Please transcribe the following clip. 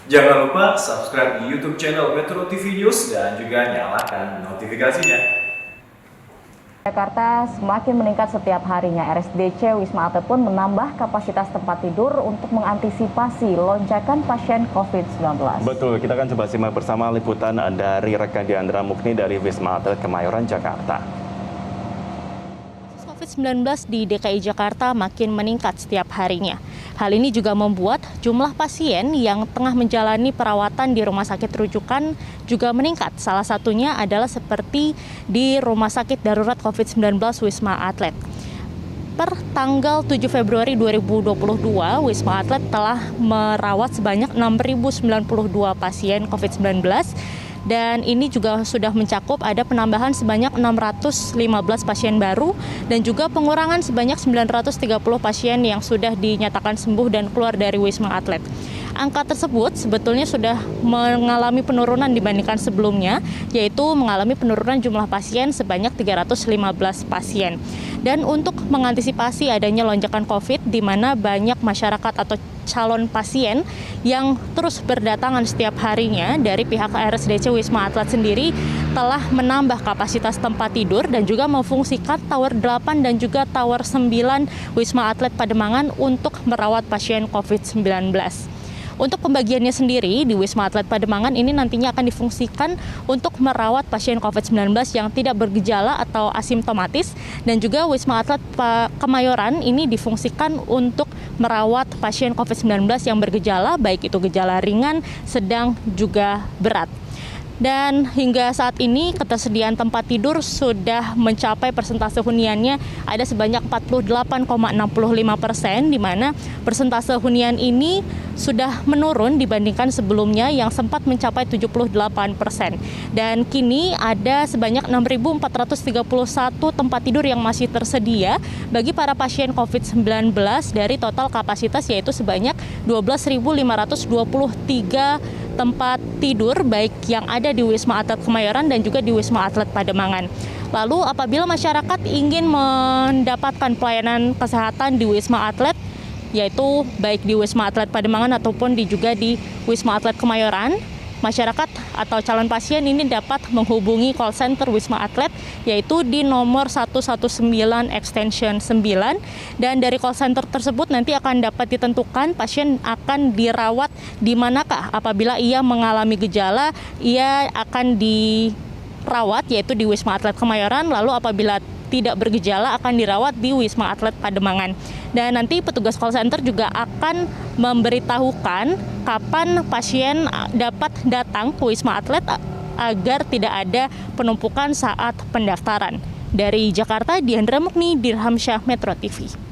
Jangan lupa subscribe di YouTube channel Metro TV News dan juga nyalakan notifikasinya. Jakarta semakin meningkat setiap harinya. RSDC Wisma Atlet pun menambah kapasitas tempat tidur untuk mengantisipasi lonjakan pasien COVID-19. Betul, kita akan coba simak bersama liputan dari rekan Diandra Mukni dari Wisma Atlet Kemayoran, Jakarta. COVID-19 di DKI Jakarta makin meningkat setiap harinya. Hal ini juga membuat jumlah pasien yang tengah menjalani perawatan di rumah sakit rujukan juga meningkat. Salah satunya adalah seperti di Rumah Sakit Darurat COVID-19 Wisma Atlet. Per tanggal 7 Februari 2022, Wisma Atlet telah merawat sebanyak 6.092 pasien COVID-19. Dan ini juga sudah mencakup ada penambahan sebanyak 615 pasien baru dan juga pengurangan sebanyak 930 pasien yang sudah dinyatakan sembuh dan keluar dari Wisma Atlet. Angka tersebut sebetulnya sudah mengalami penurunan dibandingkan sebelumnya, yaitu mengalami penurunan jumlah pasien sebanyak 315 pasien. Dan untuk mengantisipasi adanya lonjakan COVID, di mana banyak masyarakat atau calon pasien yang terus berdatangan setiap harinya, dari pihak RSDC Wisma Atlet sendiri telah menambah kapasitas tempat tidur dan juga memfungsikan Tower 8 dan juga Tower 9 Wisma Atlet Pademangan untuk merawat pasien COVID-19. Untuk pembagiannya sendiri di Wisma Atlet Pademangan ini nantinya akan difungsikan untuk merawat pasien COVID-19 yang tidak bergejala atau asimptomatis, dan juga Wisma Atlet Kemayoran ini difungsikan untuk merawat pasien COVID-19 yang bergejala, baik itu gejala ringan, sedang, juga berat. Dan hingga saat ini ketersediaan tempat tidur sudah mencapai persentase huniannya ada sebanyak 48,65%, di mana persentase hunian ini sudah menurun dibandingkan sebelumnya yang sempat mencapai 78%. Dan kini ada sebanyak 6.431 tempat tidur yang masih tersedia bagi para pasien COVID-19 dari total kapasitas yaitu sebanyak 12.523 tempat tidur baik yang ada di Wisma Atlet Kemayoran dan juga di Wisma Atlet Pademangan. Lalu apabila masyarakat ingin mendapatkan pelayanan kesehatan di Wisma Atlet, yaitu baik di Wisma Atlet Pademangan ataupun juga di Wisma Atlet Kemayoran, masyarakat atau calon pasien ini dapat menghubungi call center Wisma Atlet yaitu di nomor 119 extension 9, dan dari call center tersebut nanti akan dapat ditentukan pasien akan dirawat di manakah. Apabila ia mengalami gejala, ia akan dirawat yaitu di Wisma Atlet Kemayoran, lalu apabila tidak bergejala akan dirawat di Wisma Atlet Pademangan. Dan nanti petugas call center juga akan memberitahukan kapan pasien dapat datang ke Wisma Atlet agar tidak ada penumpukan saat pendaftaran. Dari Jakarta, Diandra Mukni, Dirhamsyah, Metro TV.